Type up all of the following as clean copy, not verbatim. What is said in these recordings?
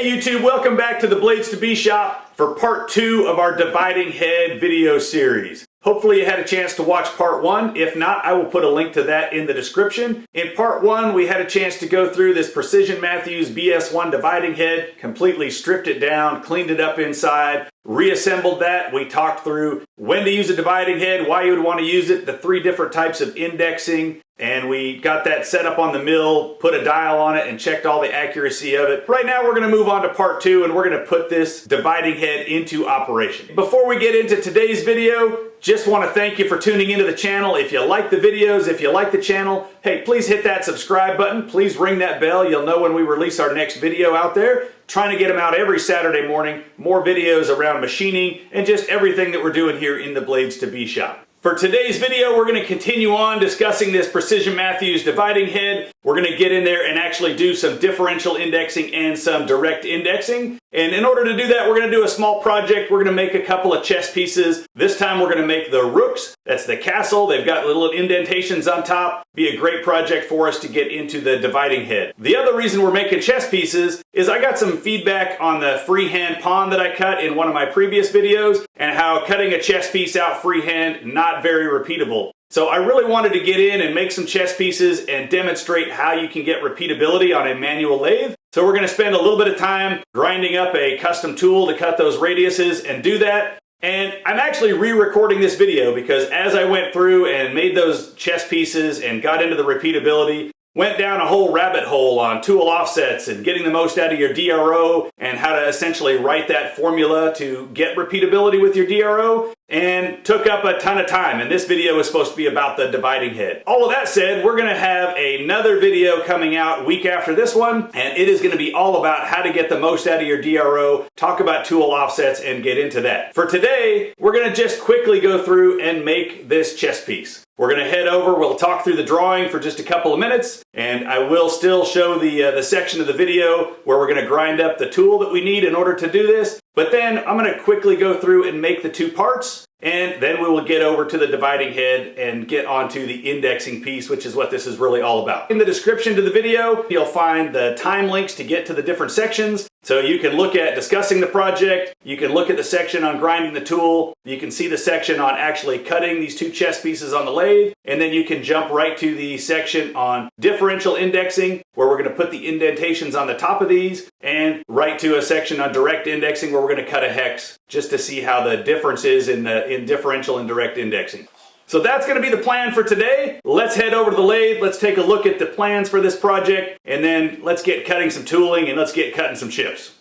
Hey YouTube, welcome back to the BladesIIB shop for part 2 of our dividing head video series. Hopefully you had a chance to watch part 1. If not, I will put a link to that in the description. In part 1, we had a chance to go through this Precision Matthews BS1 dividing head, completely stripped it down, cleaned it up inside, reassembled that. We talked through when to use a dividing head, why you would want to use it, the 3 different types of indexing, and we got that set up on the mill, put a dial on it, and checked all the accuracy of it. Right now we're going to move on to part 2, and we're going to put this dividing head into operation. Before we get into today's video, just want to thank you for tuning into the channel. If you like the videos, if you like the channel, hey, please hit that subscribe button. Please ring that bell. You'll know when we release our next video out there. Trying to get them out every Saturday morning. More videos around machining and just everything that we're doing here in the BladesIIB shop. For today's video, we're going to continue on discussing this Precision Matthews dividing head. We're going to get in there and actually do some differential indexing and some direct indexing. And in order to do that, we're going to do a small project. We're going to make a couple of chess pieces. This time we're going to make the rooks. That's the castle. They've got little indentations on top. Be a great project for us to get into the dividing head. The other reason we're making chess pieces is I got some feedback on the freehand pawn that I cut in one of my previous videos and how cutting a chess piece out freehand, not very repeatable. So I really wanted to get in and make some chess pieces and demonstrate how you can get repeatability on a manual lathe. So we're going to spend a little bit of time grinding up a custom tool to cut those radiuses and do that. And I'm actually re-recording this video because as I went through and made those chess pieces and got into the repeatability, went down a whole rabbit hole on tool offsets and getting the most out of your DRO and how to essentially write that formula to get repeatability with your DRO, and took up a ton of time. And this video is supposed to be about the dividing head. All of that said, we're going to have another video coming out week after this one, and it is going to be all about how to get the most out of your DRO, talk about tool offsets, and get into that. For today, we're going to just quickly go through and make this chess piece. We're going to head over, we'll talk through the drawing for just a couple of minutes, and I will still show the section of the video where we're going to grind up the tool that we need in order to do this. But then I'm going to quickly go through and make the 2 parts, and then we will get over to the dividing head and get onto the indexing piece, which is what this is really all about. In the description to the video, you'll find the time links to get to the different sections. So you can look at discussing the project, you can look at the section on grinding the tool, you can see the section on actually cutting these 2 chess pieces on the lathe, and then you can jump right to the section on differential indexing, where we're going to put the indentations on the top of these, and right to a section on direct indexing where we're going to cut a hex just to see how the difference is in differential and direct indexing. So that's going to be the plan for today. Let's head over to the lathe, let's take a look at the plans for this project, and then let's get cutting some tooling and let's get cutting some chips.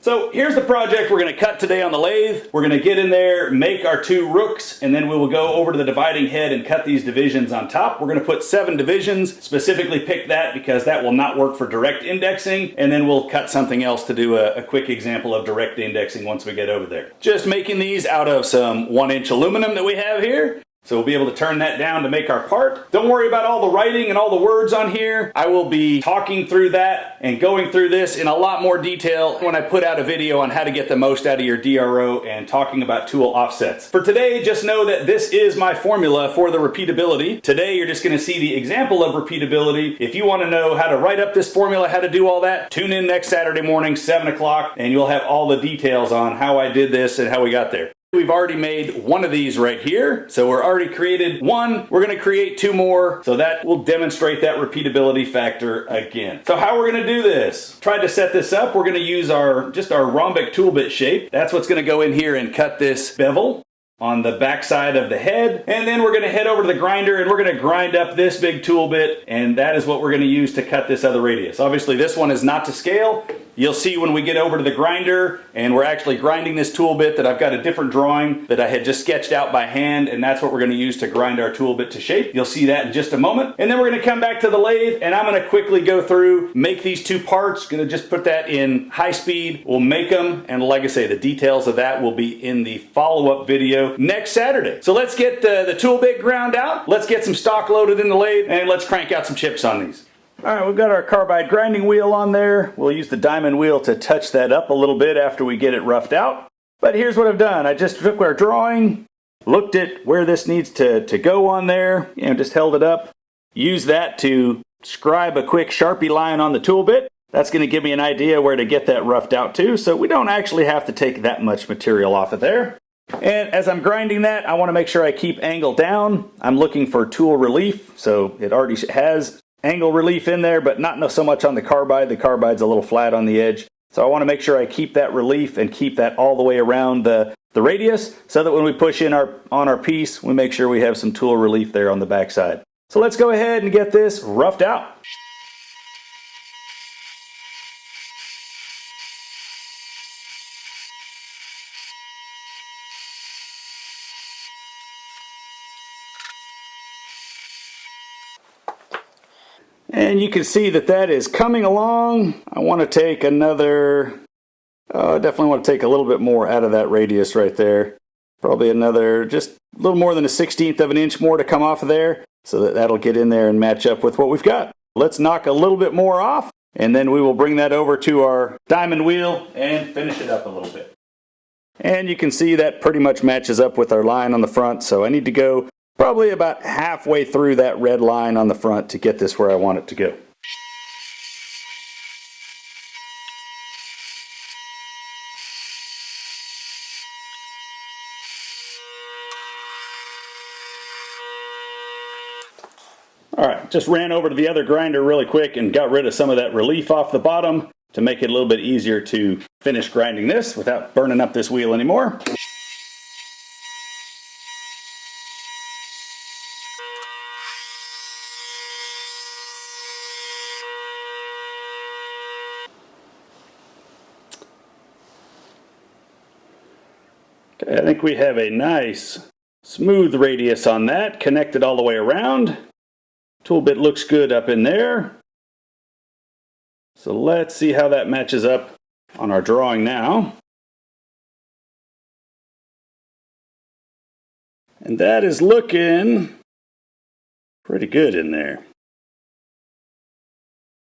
So here's the project we're going to cut today on the lathe. We're going to get in there, make our 2 rooks, and then we will go over to the dividing head and cut these divisions on top. We're going to put 7 divisions, specifically pick that because that will not work for direct indexing, and then we'll cut something else to do a quick example of direct indexing once we get over there. Just making these out of some 1-inch aluminum that we have here. So we'll be able to turn that down to make our part. Don't worry about all the writing and all the words on here. I will be talking through that and going through this in a lot more detail when I put out a video on how to get the most out of your DRO and talking about tool offsets. For today, just know that this is my formula for the repeatability. Today, you're just going to see the example of repeatability. If you want to know how to write up this formula, how to do all that, tune in next Saturday morning, 7 o'clock, and you'll have all the details on how I did this and how we got there. We've already made 1 of these right here, so we're already created 1. We're going to create 2 more, so that will demonstrate that repeatability factor again. So how we're going to do this? Tried to set this up. We're going to use just our rhombic tool bit shape. That's what's going to go in here and cut this bevel on the back side of the head, and then we're going to head over to the grinder and we're going to grind up this big tool bit, and that is what we're going to use to cut this other radius. Obviously this one is not to scale. You'll see when we get over to the grinder and we're actually grinding this tool bit that I've got a different drawing that I had just sketched out by hand, and that's what we're going to use to grind our tool bit to shape. You'll see that in just a moment. And then we're going to come back to the lathe and I'm going to quickly go through, make these 2 parts. Going to just put that in high speed. We'll make them, and like I say, the details of that will be in the follow-up video next Saturday. So let's get the tool bit ground out. Let's get some stock loaded in the lathe and let's crank out some chips on these. Alright, we've got our carbide grinding wheel on there. We'll use the diamond wheel to touch that up a little bit after we get it roughed out. But here's what I've done. I just took our drawing, looked at where this needs to go on there, just held it up. Use that to scribe a quick Sharpie line on the tool bit. That's going to give me an idea where to get that roughed out to, so we don't actually have to take that much material off of there. And as I'm grinding that, I want to make sure I keep angle down. I'm looking for tool relief, so it already has angle relief in there, but not so much on the carbide. The carbide's a little flat on the edge. So I want to make sure I keep that relief and keep that all the way around the radius, so that when we push in on our piece, we make sure we have some tool relief there on the backside. So let's go ahead and get this roughed out. And you can see that that is coming along. I want to take another, I definitely want to take a little bit more out of that radius right there. Probably another, just a little more than a 1/16 of an inch more to come off of there, so that that'll get in there and match up with what we've got. Let's knock a little bit more off, and then we will bring that over to our diamond wheel and finish it up a little bit. And you can see that pretty much matches up with our line on the front, so I need to go probably about halfway through that red line on the front to get this where I want it to go. Alright, just ran over to the other grinder really quick and got rid of some of that relief off the bottom to make it a little bit easier to finish grinding this without burning up this wheel anymore. Okay, I think we have a nice smooth radius on that, connected all the way around. Tool bit looks good up in there. So let's see how that matches up on our drawing now. And that is looking pretty good in there.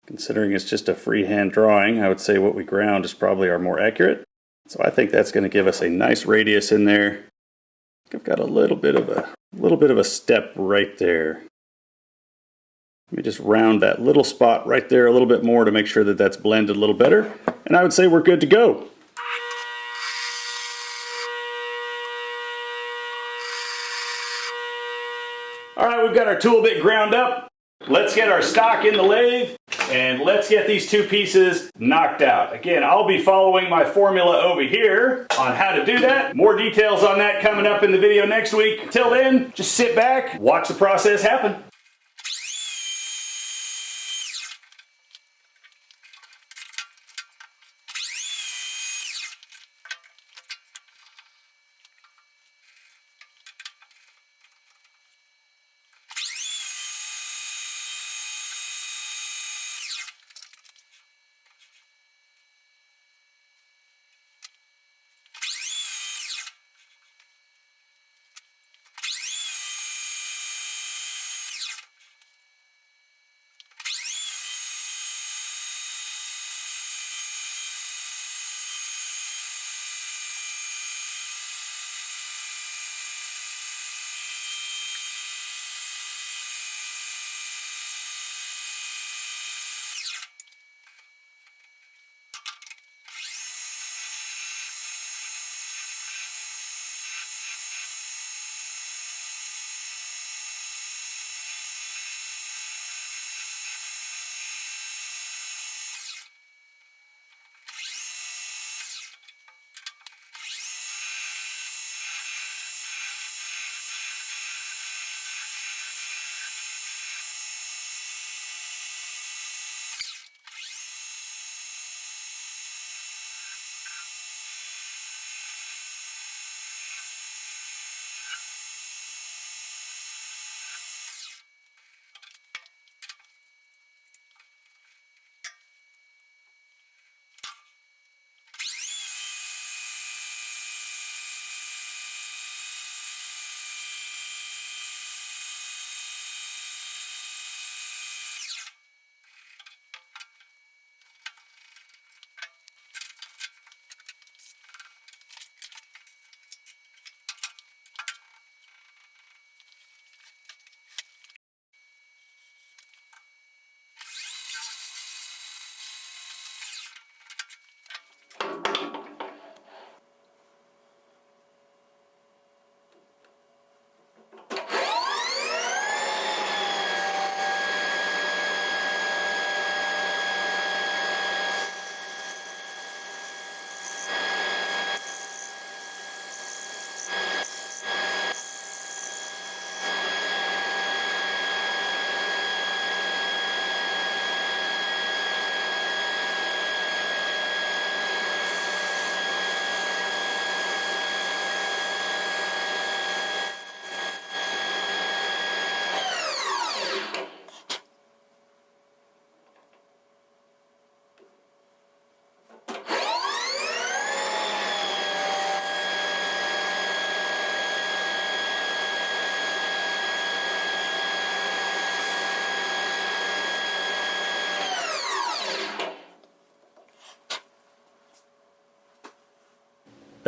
Considering it's just a freehand drawing, I would say what we ground is probably our more accurate. So I think that's going to give us a nice radius in there. I've got a little bit of a step right there. Let me just round that little spot right there a little bit more to make sure that that's blended a little better. And I would say we're good to go. Alright, we've got our tool bit ground up. Let's get our stock in the lathe and let's get these two pieces knocked out. Again, I'll be following my formula over here on how to do that. More details on that coming up in the video next week. Till then, just sit back, watch the process happen.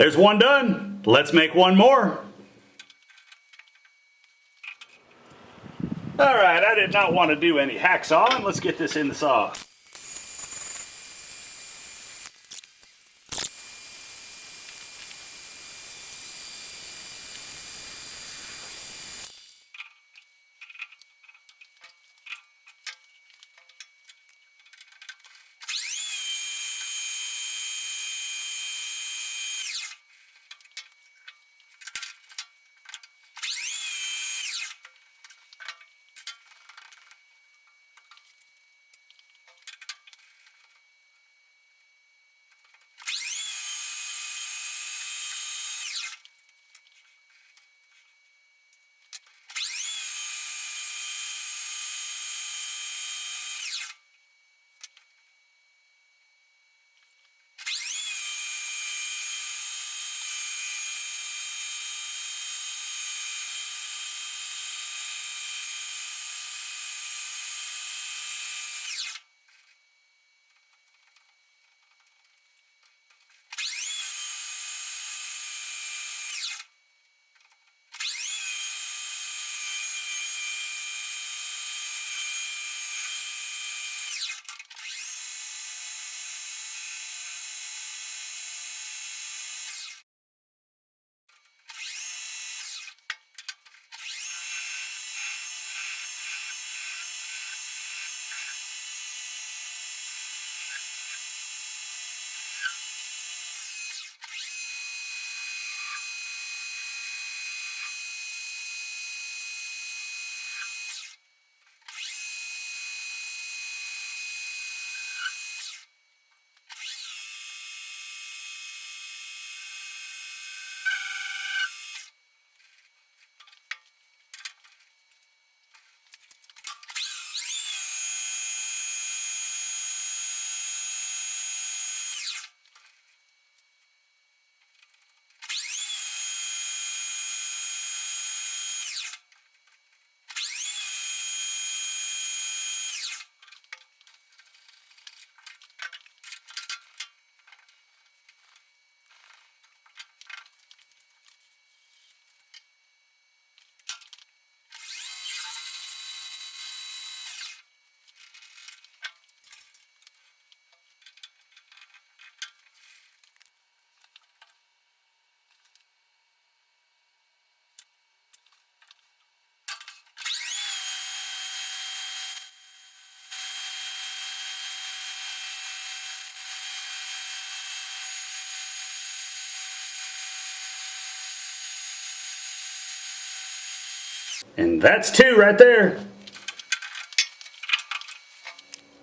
There's one done. Let's make one more. All right, I did not want to do any hacksawing. Let's get this in the saw. And that's two right there.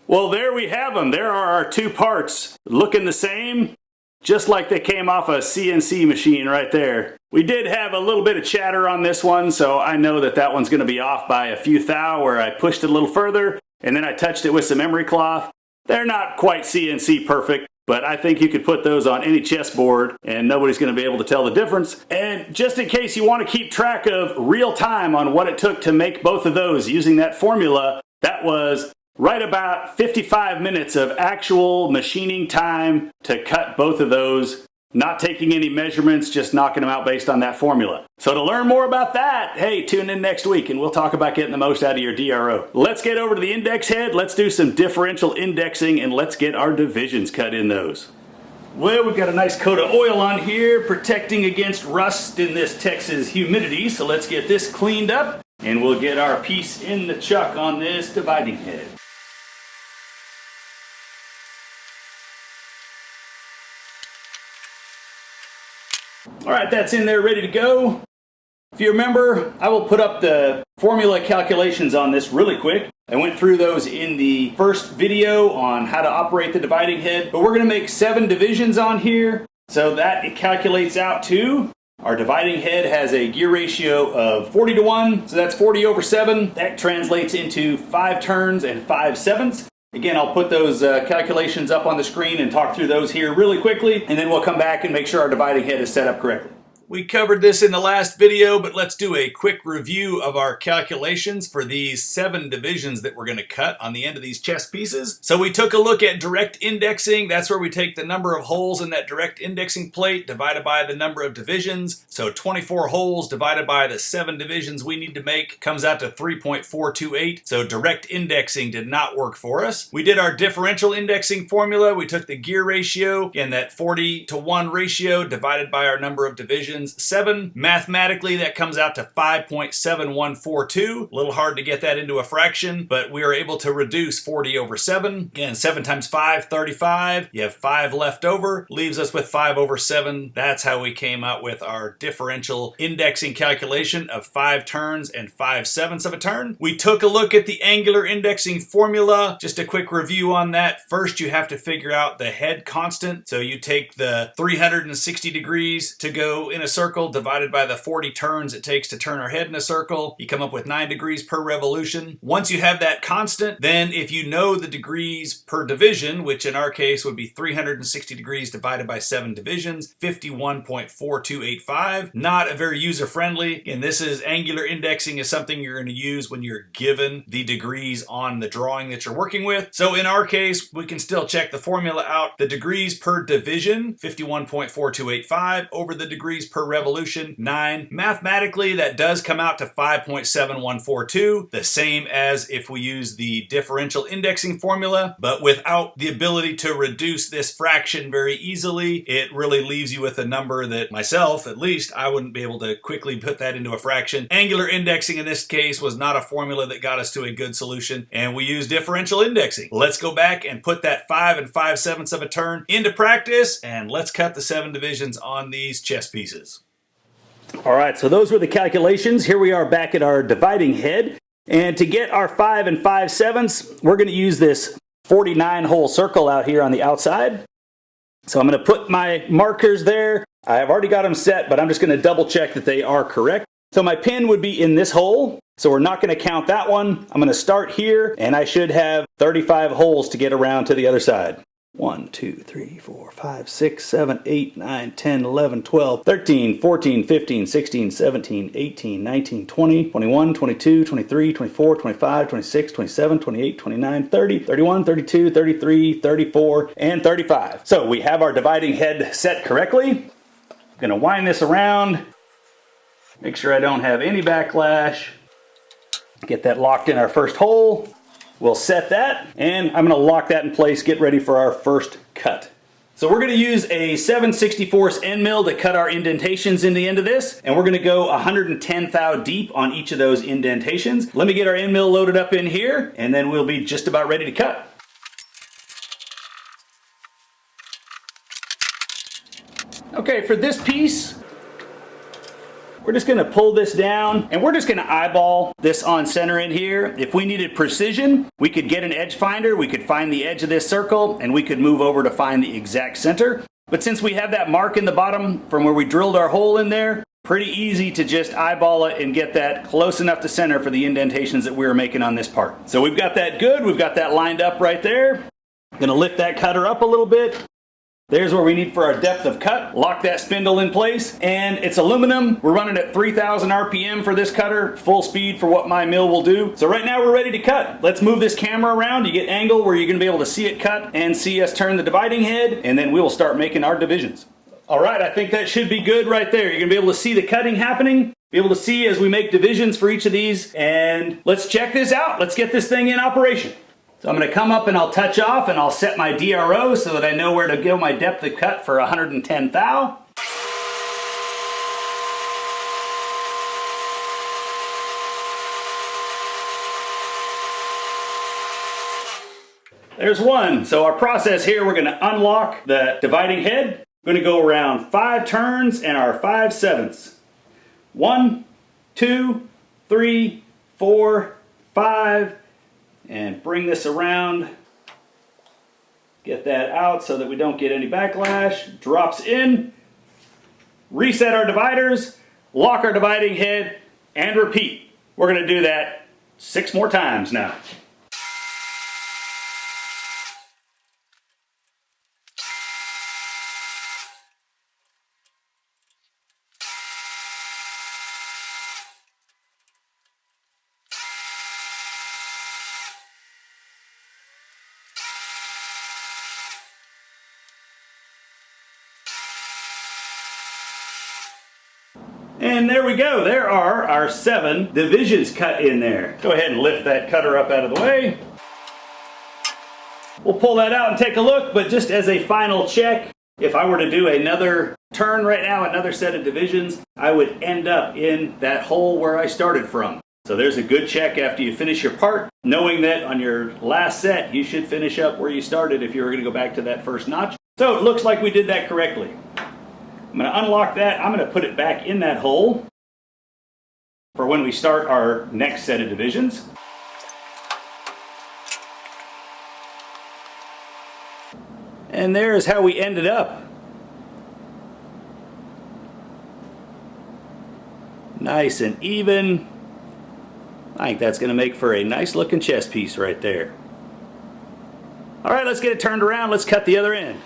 Well, there we have them. There are our two parts, looking the same, just like they came off a CNC machine right there. We did have a little bit of chatter on this one, so I know that that one's going to be off by a few thou, where I pushed it a little further, and then I touched it with some emery cloth. They're not quite CNC perfect, but I think you could put those on any chessboard and nobody's going to be able to tell the difference. And just in case you want to keep track of real time on what it took to make both of those using that formula, that was right about 55 minutes of actual machining time to cut both of those, not taking any measurements, just knocking them out based on that formula. So to learn more about that, hey, tune in next week and we'll talk about getting the most out of your DRO. Let's get over to the index head, let's do some differential indexing, and let's get our divisions cut in those. Well, we've got a nice coat of oil on here, protecting against rust in this Texas humidity, so let's get this cleaned up, and we'll get our piece in the chuck on this dividing head. Alright, that's in there ready to go. If you remember, I will put up the formula calculations on this really quick. I went through those in the first video on how to operate the dividing head, but we're going to make 7 divisions on here, so that it calculates out to, our dividing head has a gear ratio of 40:1, so that's 40 over 7. That translates into 5 turns and 5/7. Again, I'll put those calculations up on the screen and talk through those here really quickly, and then we'll come back and make sure our dividing head is set up correctly. We covered this in the last video, but let's do a quick review of our calculations for these 7 divisions that we're going to cut on the end of these chess pieces. So we took a look at direct indexing. That's where we take the number of holes in that direct indexing plate divided by the number of divisions. So 24 holes divided by the 7 divisions we need to make comes out to 3.428. So direct indexing did not work for us. We did our differential indexing formula. We took the gear ratio, again that 40:1 ratio divided by our number of divisions. 7. Mathematically, that comes out to 5.7142. A little hard to get that into a fraction, but we are able to reduce 40 over 7. Again, 7 times 5, 35. You have 5 left over, leaves us with 5 over 7. That's how we came out with our differential indexing calculation of 5 turns and 5/7 of a turn. We took a look at the angular indexing formula. Just a quick review on that. First, you have to figure out the head constant. So you take the 360 degrees to go in a circle divided by the 40 turns it takes to turn our head in a circle. You come up with 9 degrees per revolution. Once you have that constant, then if you know the degrees per division, which in our case would be 360 degrees divided by 7 divisions, 51.4285. Not a very user-friendly. And this is angular indexing is something you're going to use when you're given the degrees on the drawing that you're working with. So in our case, we can still check the formula out. The degrees per division, 51.4285 over the degrees per revolution, 9. Mathematically, that does come out to 5.7142, the same as if we use the differential indexing formula, but without the ability to reduce this fraction very easily. It really leaves you with a number that myself, at least, I wouldn't be able to quickly put that into a fraction. Angular indexing in this case was not a formula that got us to a good solution, and we used differential indexing. Let's go back and put that 5 and 5/7 of a turn into practice, and let's cut the 7 divisions on these chess pieces. All right, so those were the calculations. Here we are back at our dividing head. And to get our 5 and 5/7, we're going to use this 49 hole circle out here on the outside. So I'm going to put my markers there. I've already got them set, but I'm just going to double check that they are correct. So my pin would be in this hole. So we're not going to count that one. I'm going to start here, and I should have 35 holes to get around to the other side. 1, 2, 3, 4, 5, 6, 7, 8, 9, 10, 11, 12, 13, 14, 15, 16, 17, 18, 19, 20, 21, 22, 23, 24, 25, 26, 27, 28, 29, 30, 31, 32, 33, 34, and 35. So we have our dividing head set correctly. I'm going to wind this around. Make sure I don't have any backlash. Get that locked in our first hole. We'll set that, and I'm going to lock that in place, get ready for our first cut. So we're going to use a 7/64 end mill to cut our indentations in the end of this, and we're going to go 110 thou deep on each of those indentations. Let me get our end mill loaded up in here, and then we'll be just about ready to cut. Okay, for this piece, we're just going to pull this down, and we're just going to eyeball this on center in here. If we needed precision, we could get an edge finder, we could find the edge of this circle, and we could move over to find the exact center. But since we have that mark in the bottom from where we drilled our hole in there, pretty easy to just eyeball it and get that close enough to center for the indentations that we were making on this part. So we've got that good, we've got that lined up right there. I'm going to lift that cutter up a little bit. There's where we need for our depth of cut. Lock that spindle in place, and it's aluminum. We're running at 3,000 RPM for this cutter, full speed for what my mill will do. So right now we're ready to cut. Let's move this camera around. You get angle where you're going to be able to see it cut and see us turn the dividing head, and then we will start making our divisions. All right, I think that should be good right there. You're going to be able to see the cutting happening, be able to see as we make divisions for each of these, and let's check this out. Let's get this thing in operation. So I'm going to come up and I'll touch off and I'll set my DRO so that I know where to go my depth of cut for 110 thou. There's one. So our process here, we're going to unlock the dividing head. We're going to go around 5 turns and our 5/7. 1, 2, 3, 4, 5. And bring this around, get that out so that we don't get any backlash, drops in, reset our dividers, lock our dividing head, and repeat. We're going to do that 6 more times now. And there we go. There are our 7 divisions cut in there. Go ahead and lift that cutter up out of the way. We'll pull that out and take a look, but just as a final check, if I were to do another turn right now, another set of divisions, I would end up in that hole where I started from. So there's a good check after you finish your part, knowing that on your last set, you should finish up where you started if you were going to go back to that first notch. So it looks like we did that correctly. I'm going to unlock that. I'm going to put it back in that hole for when we start our next set of divisions. And there's how we ended up. Nice and even. I think that's going to make for a nice looking chest piece right there. All right, let's get it turned around. Let's cut the other end.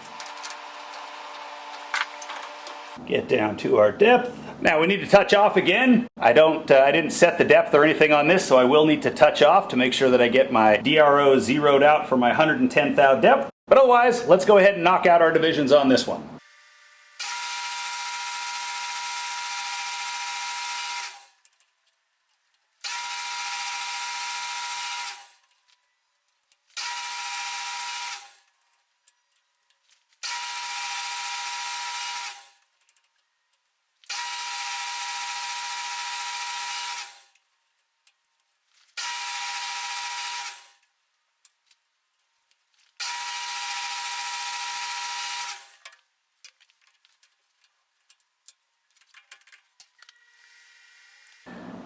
Get down to our depth. Now we need to touch off again. I didn't set the depth or anything on this, so I will need to touch off to make sure that I get my DRO zeroed out for my 110th thou depth. But otherwise, let's go ahead and knock out our divisions on this one.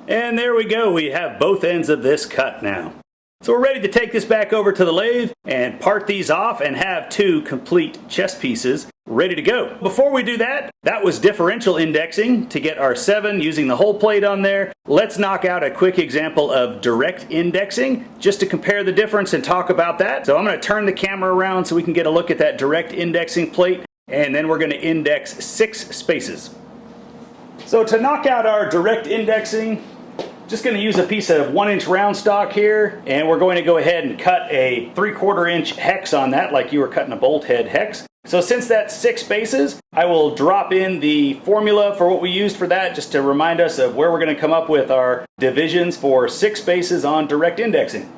And there we go, we have both ends of this cut now. So we're ready to take this back over to the lathe and part these off and have 2 complete chest pieces ready to go. Before we do that, that was differential indexing to get our 7 using the whole plate on there. Let's knock out a quick example of direct indexing just to compare the difference and talk about that. So I'm going to turn the camera around so we can get a look at that direct indexing plate, and then we're going to index 6 spaces. So to knock out our direct indexing, just going to use a piece of 1-inch round stock here, and we're going to go ahead and cut a 3/4 inch hex on that like you were cutting a bolt head hex. So since that's 6 spaces, I will drop in the formula for what we used for that just to remind us of where we're going to come up with our divisions for 6 spaces on direct indexing.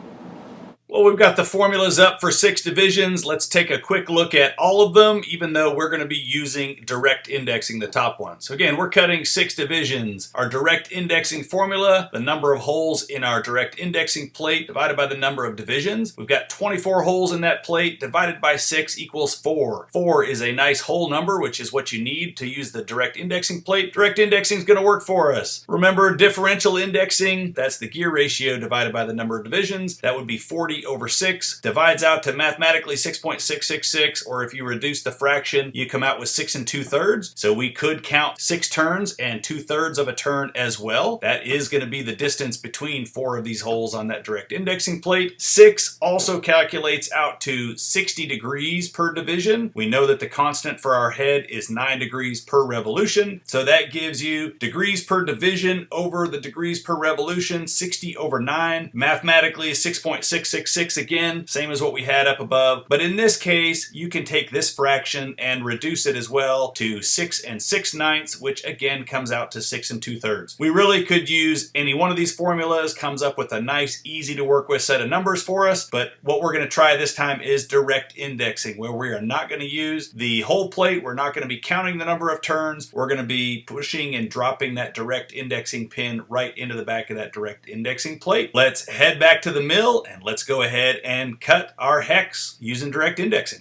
Well, we've got the formulas up for 6 divisions. Let's take a quick look at all of them, even though we're going to be using direct indexing, the top one. So again, we're cutting 6 divisions. Our direct indexing formula, the number of holes in our direct indexing plate divided by the number of divisions. We've got 24 holes in that plate divided by 6 equals 4. 4 is a nice whole number, which is what you need to use the direct indexing plate. Direct indexing is going to work for us. Remember, differential indexing, that's the gear ratio divided by the number of divisions. That would be 40 over 6, divides out to mathematically 6.666, or if you reduce the fraction, you come out with 6 2/3. So we could count 6 turns and 2/3 of a turn as well. That is going to be the distance between 4 of these holes on that direct indexing plate. 6 also calculates out to 60 degrees per division. We know that the constant for our head is 9 degrees per revolution. So that gives you degrees per division over the degrees per revolution, 60 over 9. Mathematically, 6.666 again, same as what we had up above. But in this case, you can take this fraction and reduce it as well to 6 6/9, which again comes out to 6 2/3. We really could use any one of these formulas, comes up with a nice, easy to work with set of numbers for us. But what we're going to try this time is direct indexing, where we are not going to use the whole plate. We're not going to be counting the number of turns. We're going to be pushing and dropping that direct indexing pin right into the back of that direct indexing plate. Let's head back to the mill and let's go ahead and cut our hex using direct indexing.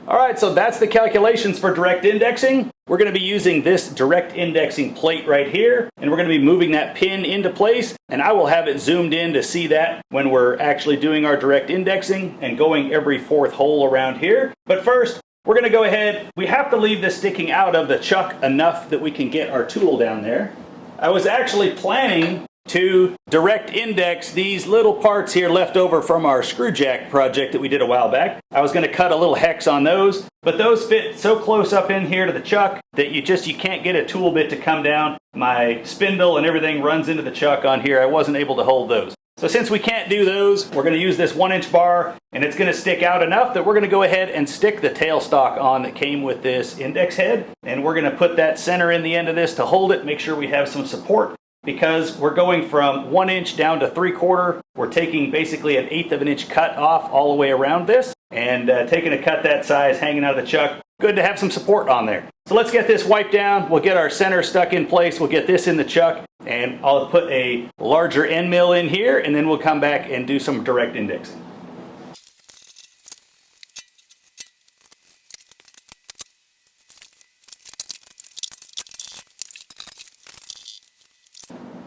All right, so that's the calculations for direct indexing. We're going to be using this direct indexing plate right here, and we're going to be moving that pin into place, and I will have it zoomed in to see that when we're actually doing our direct indexing and going every 4th hole around here. But first, we're going to go ahead, we have to leave this sticking out of the chuck enough that we can get our tool down there. I was actually planning to direct index these little parts here left over from our screw jack project that we did a while back. I was going to cut a little hex on those, but those fit so close up in here to the chuck that you can't get a tool bit to come down. My spindle and everything runs into the chuck on here. I wasn't able to hold those. So since we can't do those, we're going to use this 1-inch bar, and it's going to stick out enough that we're going to go ahead and stick the tailstock on that came with this index head. And we're going to put that center in the end of this to hold it, make sure we have some support. Because we're going from 1 inch down to 3/4, we're taking basically an 1/8 of an inch cut off all the way around this, and taking a cut that size hanging out of the chuck, good to have some support on there. So let's get this wiped down, we'll get our center stuck in place, we'll get this in the chuck, and I'll put a larger end mill in here, and then we'll come back and do some direct indexing.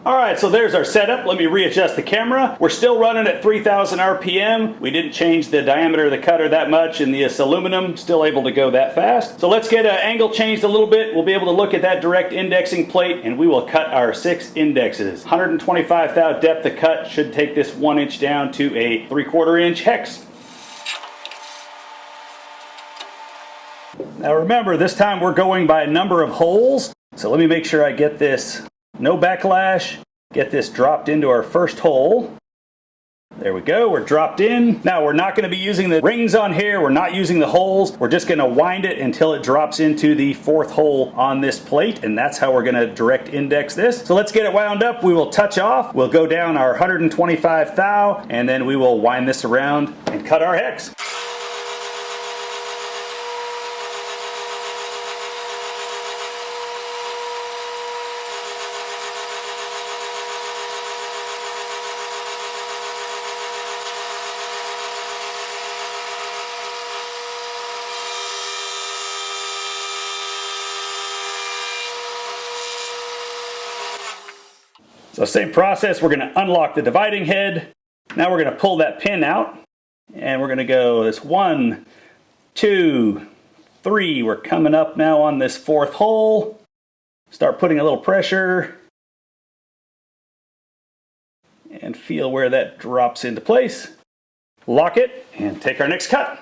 Alright, so there's our setup. Let me readjust the camera. We're still running at 3,000 RPM. We didn't change the diameter of the cutter that much, and this aluminum still able to go that fast. So let's get an angle changed a little bit. We'll be able to look at that direct indexing plate, and we will cut our 6 indexes. 125 thou depth of cut should take this 1 inch down to a 3/4 inch hex. Now remember, this time we're going by a number of holes. So let me make sure I get this no backlash, get this dropped into our first hole. There we go, we're dropped in. Now we're not going to be using the rings on here, we're not using the holes, we're just going to wind it until it drops into the 4th hole on this plate, and that's how we're going to direct index this. So let's get it wound up, we will touch off, we'll go down our 125 thou, and then we will wind this around and cut our hex. So same process, we're going to unlock the dividing head. Now we're going to pull that pin out, and we're going to go this 1, 2, 3. We're coming up now on this 4th hole. Start putting a little pressure and feel where that drops into place. Lock it and take our next cut.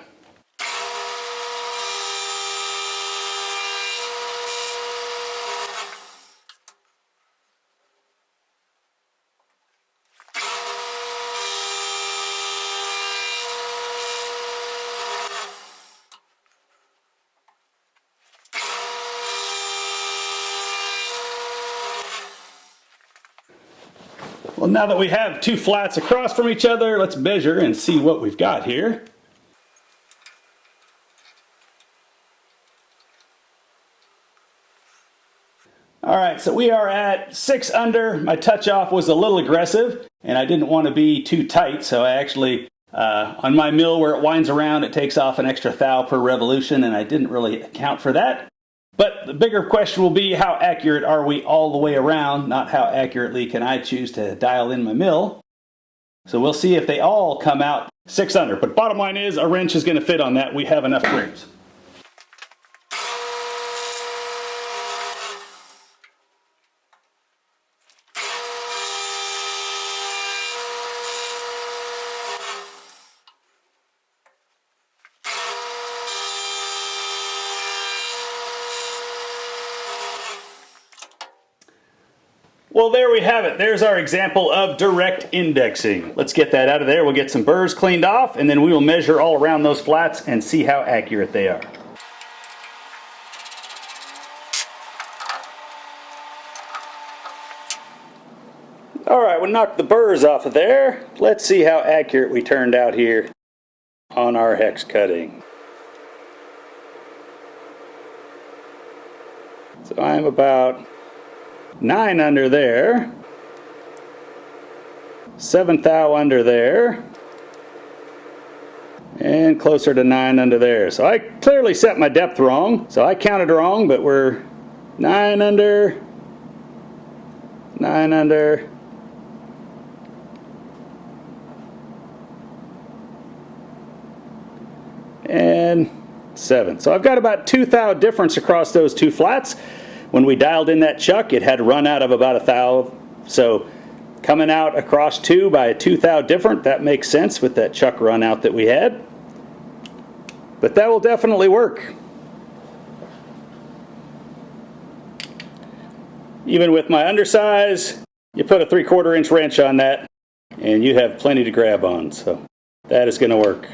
Well, now that we have 2 flats across from each other, let's measure and see what we've got here. Alright, so we are at 6 under. My touch off was a little aggressive, and I didn't want to be too tight, so I actually, on my mill where it winds around, it takes off an extra thou per revolution, and I didn't really account for that. But the bigger question will be, how accurate are we all the way around, not how accurately can I choose to dial in my mill. So we'll see if they all come out 6 under. But bottom line is, a wrench is going to fit on that. We have enough grooves. Well, there we have it. There's our example of direct indexing. Let's get that out of there. We'll get some burrs cleaned off, and then we will measure all around those flats and see how accurate they are. Alright, we'll knock the burrs off of there. Let's see how accurate we turned out here on our hex cutting. So I'm about 9 under there, 7 thou under there, and closer to 9 under there. So I clearly set my depth wrong, so I counted wrong, but we're 9 under, 9 under, and 7. So I've got about 2 thou difference across those 2 flats. When we dialed in that chuck, it had run out of about a thou. So coming out across 2 by a 2 thou different, that makes sense with that chuck run out that we had. But that will definitely work. Even with my undersize, you put a 3/4 inch wrench on that, and you have plenty to grab on, so that is going to work.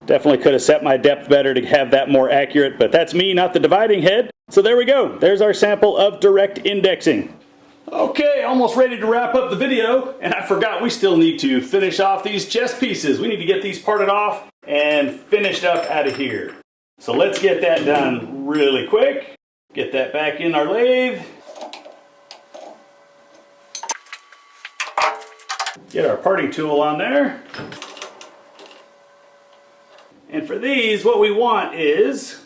Definitely could have set my depth better to have that more accurate, but that's me, not the dividing head. So there we go. There's our sample of direct indexing. Okay, almost ready to wrap up the video, and I forgot we still need to finish off these chest pieces. We need to get these parted off and finished up out of here. So let's get that done really quick. Get that back in our lathe. Get our parting tool on there. And for these, what we want is,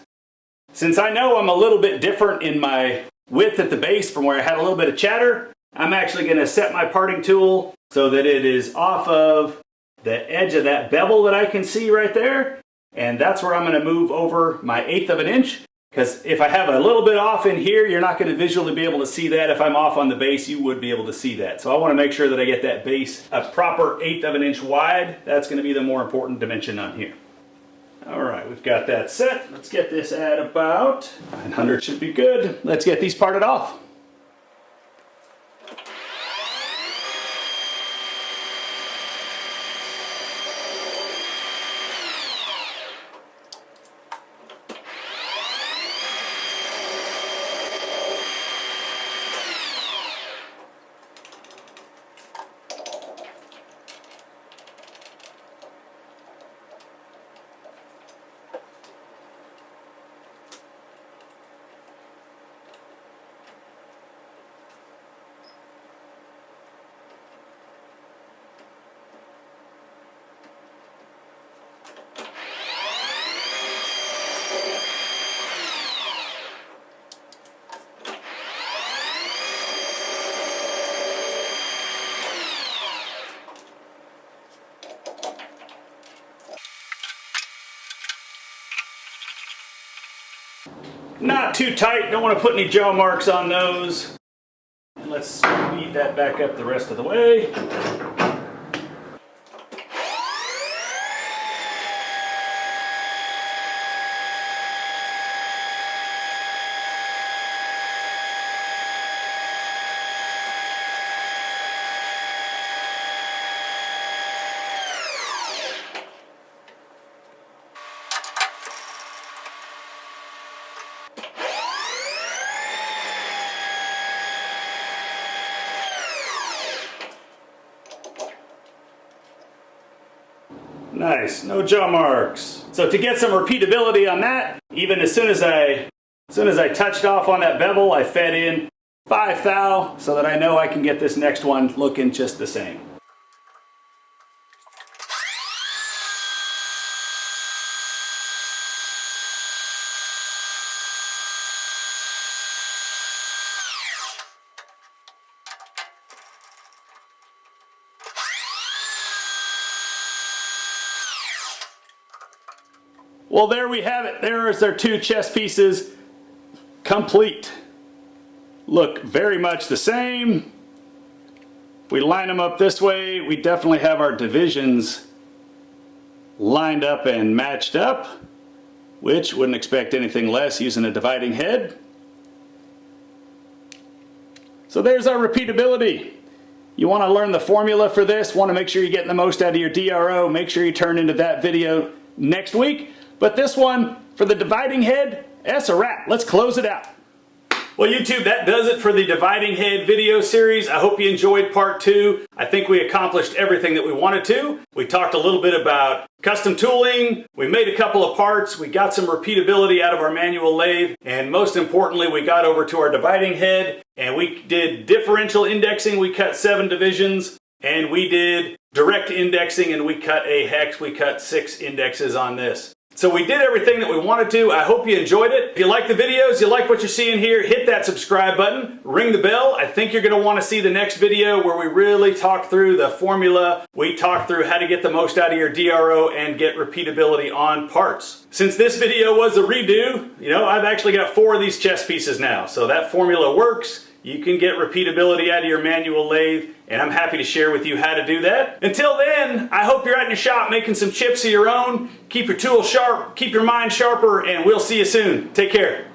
since I know I'm a little bit different in my width at the base from where I had a little bit of chatter, I'm actually going to set my parting tool so that it is off of the edge of that bevel that I can see right there. And that's where I'm going to move over my 1/8 of an inch. Because if I have a little bit off in here, you're not going to visually be able to see that. If I'm off on the base, you would be able to see that. So I want to make sure that I get that base a proper 1/8 of an inch wide. That's going to be the more important dimension on here. All right, we've got that set. Let's get this at about 900 should be good. Let's get these parted off. Not too tight, don't want to put any jaw marks on those. And let's speed that back up the rest of the way. Nice, no jaw marks. So to get some repeatability on that, even as soon as I touched off on that bevel, I fed in 5 thou so that I know I can get this next one looking just the same. Well, there we have it. There is our 2 chest pieces complete. Look very much the same. We line them up this way. We definitely have our divisions lined up and matched up, which wouldn't expect anything less using a dividing head. So there's our repeatability. You want to learn the formula for this, want to make sure you're getting the most out of your DRO, make sure you turn into that video next week. But this one, for the dividing head, that's a wrap. Let's close it out. Well, YouTube, that does it for the dividing head video series. I hope you enjoyed part 2. I think we accomplished everything that we wanted to. We talked a little bit about custom tooling. We made a couple of parts. We got some repeatability out of our manual lathe. And most importantly, we got over to our dividing head and we did differential indexing. We cut 7 divisions. And we did direct indexing and we cut a hex. We cut 6 indexes on this. So we did everything that we wanted to. I hope you enjoyed it. If you like the videos, you like what you're seeing here, hit that subscribe button, ring the bell. I think you're going to want to see the next video where we really talk through the formula. We talk through how to get the most out of your DRO and get repeatability on parts. Since this video was a redo, I've actually got 4 of these chest pieces now. So that formula works. You can get repeatability out of your manual lathe, and I'm happy to share with you how to do that. Until then, I hope you're out in your shop making some chips of your own. Keep your tools sharp, keep your mind sharper, and we'll see you soon. Take care.